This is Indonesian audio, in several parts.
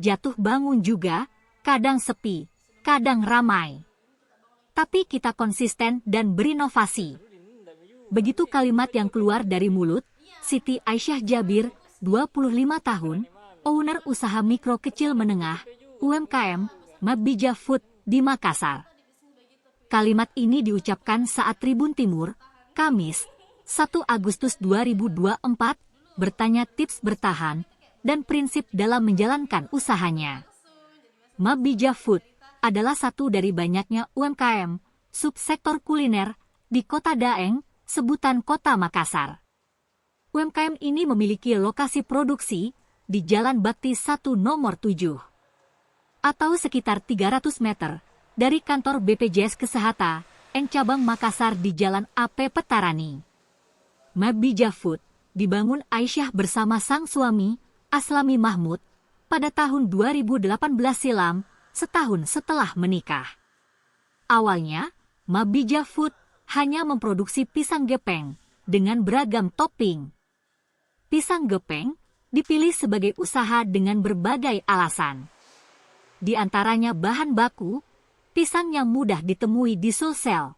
jatuh bangun juga, kadang sepi, kadang ramai. Tapi kita konsisten dan berinovasi. Begitu kalimat yang keluar dari mulut Siti Aisyah Jabir, 25 tahun, owner usaha mikro kecil menengah, UMKM, Mabija Food, di Makassar. Kalimat ini diucapkan saat Tribun Timur, Kamis, 1 Agustus 2024, bertanya tips bertahan dan prinsip dalam menjalankan usahanya. Mabija Food adalah satu dari banyaknya UMKM, subsektor kuliner, di Kota Daeng, sebutan Kota Makassar. UMKM ini memiliki lokasi produksi di Jalan Bakti 1 nomor 7, atau sekitar 300 meter dari kantor BPJS Kesehatan cabang Makassar di Jalan AP Petarani. Mabija Food dibangun Aisyah bersama sang suami, Aslami Mahmud, pada tahun 2018 silam, setahun setelah menikah. Awalnya, Mabija Food hanya memproduksi pisang gepeng dengan beragam topping. Pisang gepeng dipilih sebagai usaha dengan berbagai alasan. Di antaranya bahan baku, pisang yang mudah ditemui di Sulsel.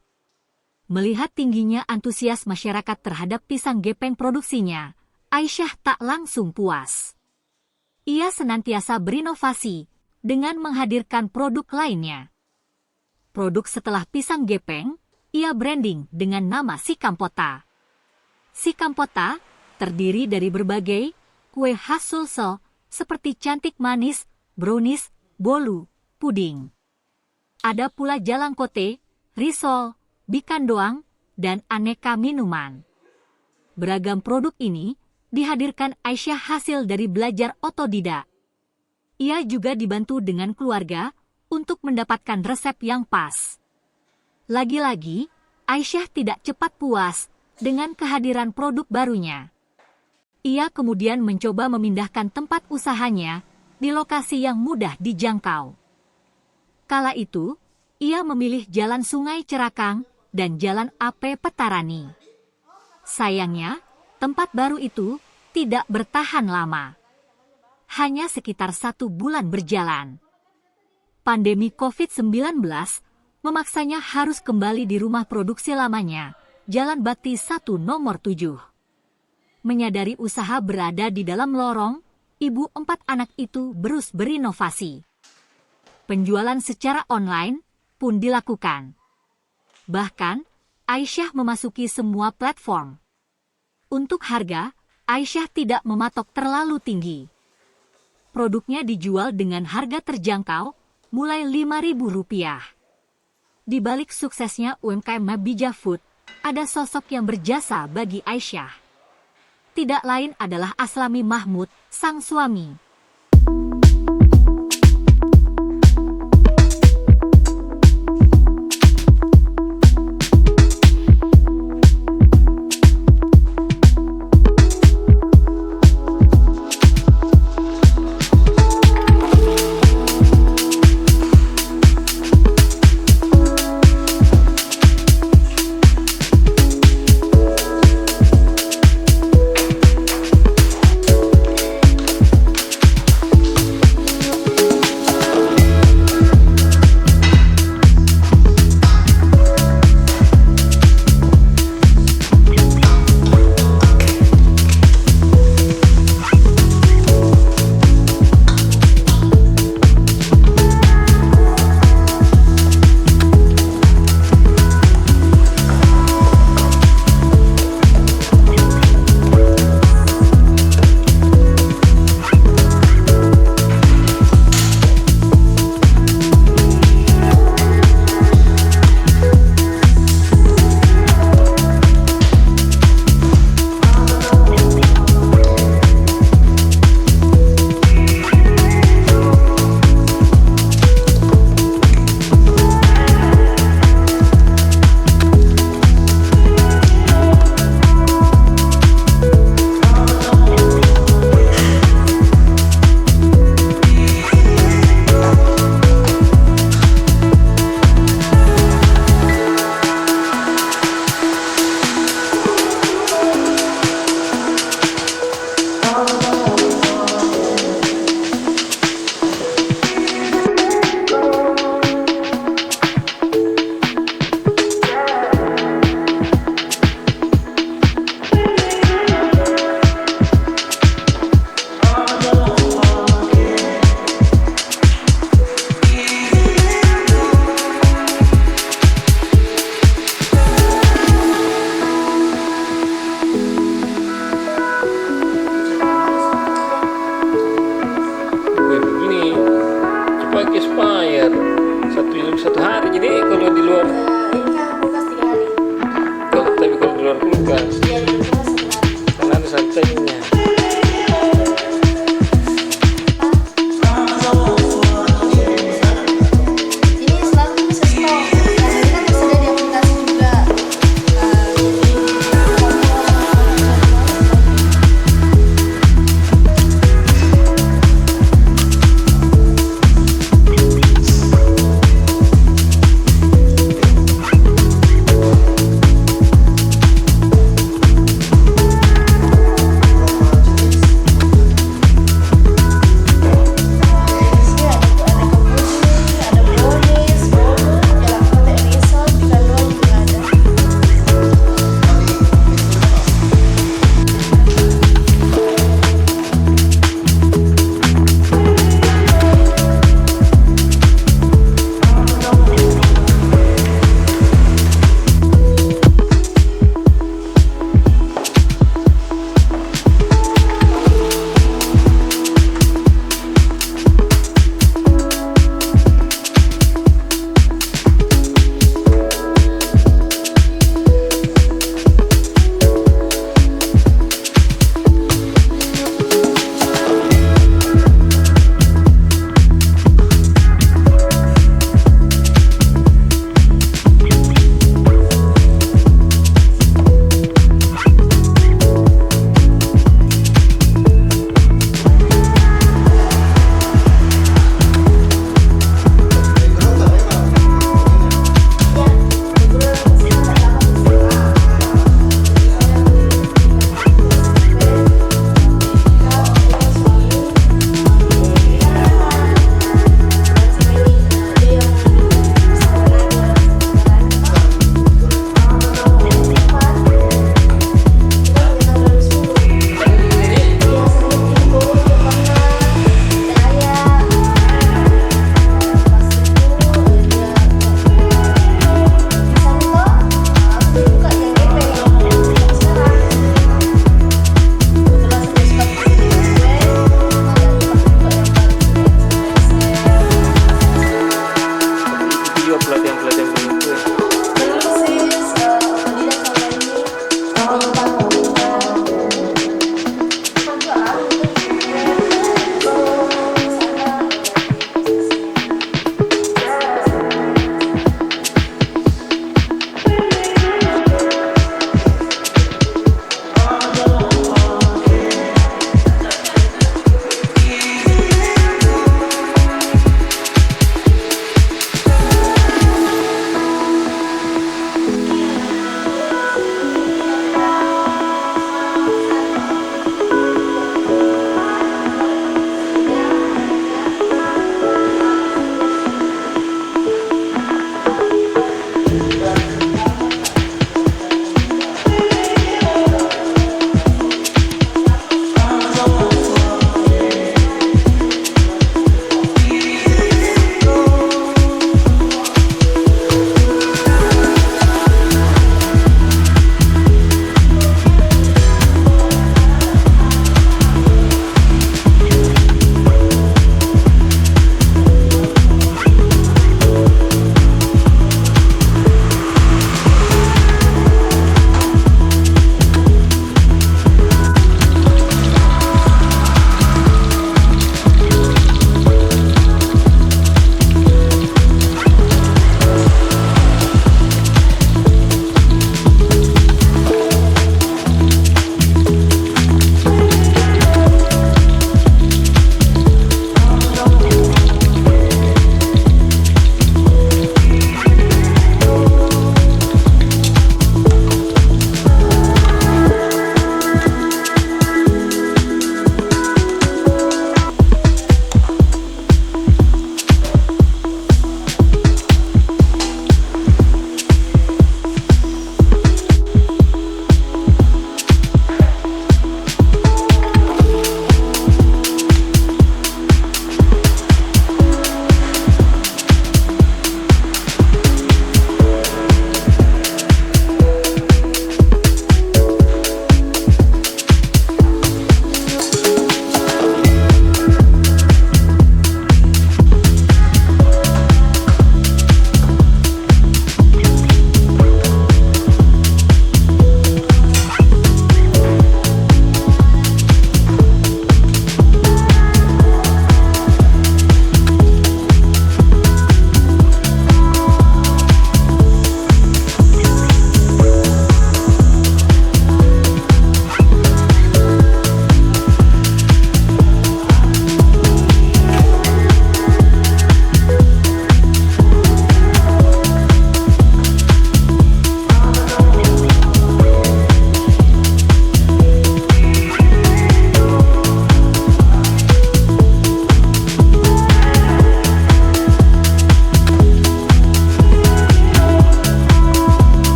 Melihat tingginya antusias masyarakat terhadap pisang gepeng produksinya, Aisyah tak langsung puas. Ia senantiasa berinovasi dengan menghadirkan produk lainnya. Produk setelah pisang gepeng, ia branding dengan nama Si Kampota. Si Kampota terdiri dari berbagai kue khas Sulsel seperti cantik manis, brownies, bolu, puding. Ada pula jalangkote, risol, bikandoang, dan aneka minuman. Beragam produk ini dihadirkan Aisyah hasil dari belajar otodidak. Ia juga dibantu dengan keluarga untuk mendapatkan resep yang pas. Lagi-lagi, Aisyah tidak cepat puas dengan kehadiran produk barunya. Ia kemudian mencoba memindahkan tempat usahanya di lokasi yang mudah dijangkau. Kala itu, ia memilih Jalan Sungai Cerakang dan Jalan AP Petarani. Sayangnya, tempat baru itu tidak bertahan lama. Hanya sekitar 1 bulan berjalan. Pandemi COVID-19 memaksanya harus kembali di rumah produksi lamanya, Jalan Bakti 1 nomor 7. Menyadari usaha berada di dalam lorong, ibu 4 anak itu terus berinovasi. Penjualan secara online pun dilakukan. Bahkan, Aisyah memasuki semua platform. Untuk harga, Aisyah tidak mematok terlalu tinggi. Produknya dijual dengan harga terjangkau, mulai Rp5.000. Di balik suksesnya UMKM Mabija Food, ada sosok yang berjasa bagi Aisyah. Tidak lain adalah Aslami Mahmud, sang suami. Karena ada sampingnya. Ini selalu bisa stop karena ini kan tersedia di aplikasi juga.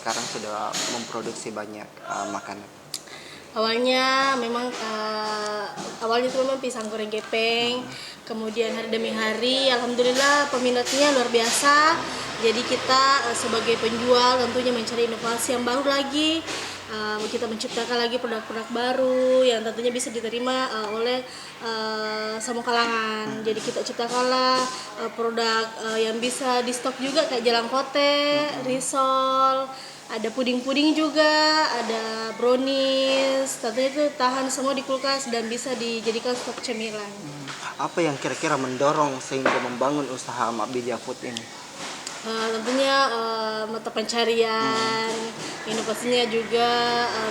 sekarang sudah memproduksi banyak makanan? Awalnya memang awalnya itu memang pisang goreng gepeng, kemudian hari demi hari alhamdulillah peminatnya luar biasa. Jadi kita sebagai penjual tentunya mencari inovasi yang baru lagi. Kita menciptakan lagi produk-produk baru yang tentunya bisa diterima oleh semua kalangan. Jadi kita ciptakanlah produk yang bisa di stok juga kayak jalangkote, risol, ada puding-puding juga, ada brownies. Tentunya itu tahan semua di kulkas dan bisa dijadikan stok cemilan. Apa yang kira-kira mendorong sehingga membangun usaha Mak Widya Food ini? Tentunya mata pencarian, inovasinya juga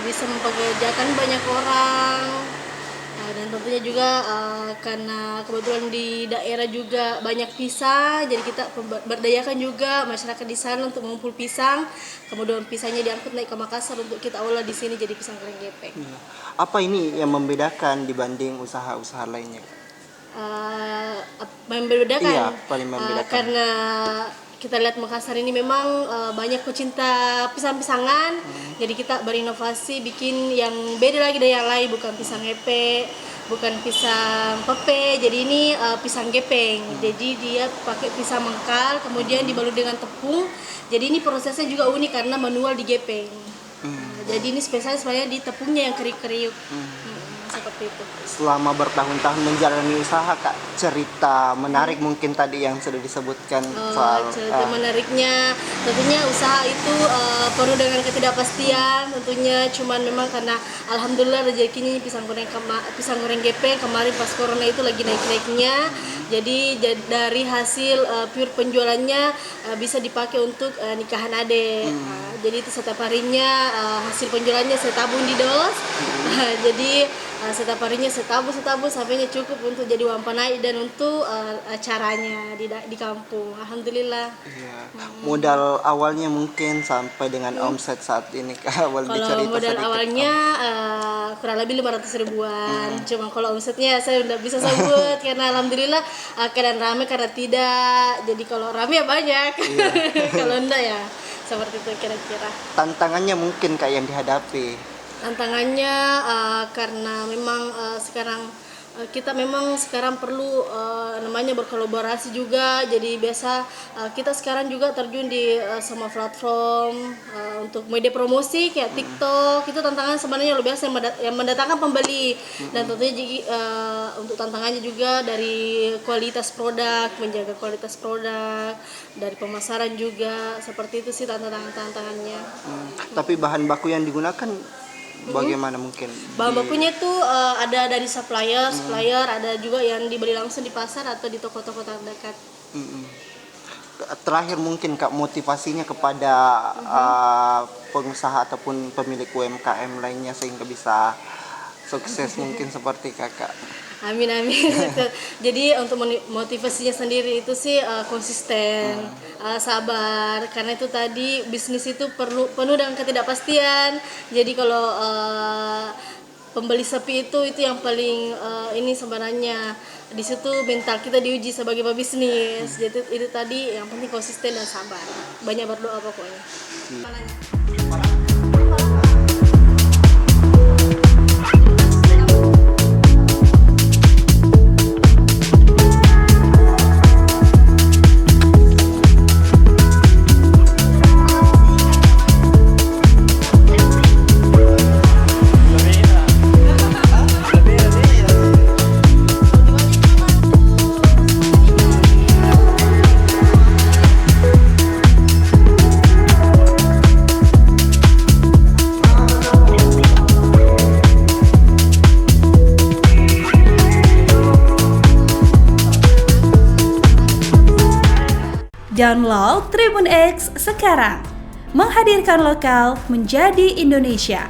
bisa mempekerjakan banyak orang. Dan tentunya juga karena kebetulan di daerah juga banyak pisang, jadi kita berdayakan juga masyarakat di sana untuk mengumpul pisang. Kemudian pisangnya diangkut naik ke Makassar untuk kita olah di sini jadi pisang goreng gepeng. Apa ini yang membedakan dibanding usaha-usaha lainnya? Membedakan? Iya, paling membedakan. Karena kita lihat Makassar ini memang banyak pecinta pisang-pisangan, jadi kita berinovasi bikin yang beda lagi dari yang lain, bukan pisang epe, bukan pisang pepe, jadi ini pisang gepeng. Jadi dia pakai pisang mengkal, kemudian dibalut dengan tepung. Jadi ini prosesnya juga unik karena manual digepeng. Jadi ini spesial sebenarnya di tepungnya yang kriuk-kriuk. Seperti itu. Selama bertahun-tahun menjalani usaha, Kak, cerita menarik mungkin tadi yang sudah disebutkan soal cerita menariknya tentunya usaha itu penuh dengan ketidakpastian tentunya, cuman memang karena alhamdulillah rezekinya pisang goreng gepeng kemarin pas corona itu lagi naik-naiknya, jadi dari hasil pure penjualannya bisa dipakai untuk nikahan adek. Jadi itu setiap harinya hasil penjualannya saya tabung di dos. Jadi setiap harinya saya tabung sampainya cukup untuk jadi uang panai dan untuk acaranya di kampung. Alhamdulillah. Iya. Modal awalnya mungkin sampai dengan omset saat ini, Kak, boleh kalau dicerita modal sedikit? awalnya kurang lebih 500 ribuan. Cuma kalau omsetnya saya udah bisa sebut karena alhamdulillah keadaan ramai karena tidak. Jadi kalau ramai ya banyak. Kalau enggak ya seperti itu kira-kira. Tantangannya mungkin Kak yang dihadapi? Tantangannya karena memang sekarang kita memang sekarang perlu namanya berkolaborasi juga. Jadi biasa kita sekarang juga terjun di semua platform untuk media promosi kayak TikTok. Itu tantangan sebenarnya luar biasa yang mendatangkan pembeli. Dan tentunya untuk tantangannya juga dari kualitas produk, menjaga kualitas produk, dari pemasaran juga. Seperti itu sih tantangannya. Tapi bahan baku yang digunakan bagaimana mungkin? Bahan bakunya itu ada dari supplier, ada juga yang dibeli langsung di pasar atau di toko-toko terdekat. Terakhir mungkin Kak, motivasinya kepada pengusaha ataupun pemilik UMKM lainnya sehingga bisa sukses mungkin seperti Kakak. Amin. Jadi untuk motivasinya sendiri itu sih konsisten, sabar. Karena itu tadi bisnis itu penuh dengan ketidakpastian. Jadi kalau pembeli sepi itu yang paling ini sebenarnya di situ mental kita diuji sebagai pebisnis. Jadi itu tadi yang penting konsisten dan sabar. Banyak berdoa pokoknya. Download Tribun X sekarang, menghadirkan lokal menjadi Indonesia.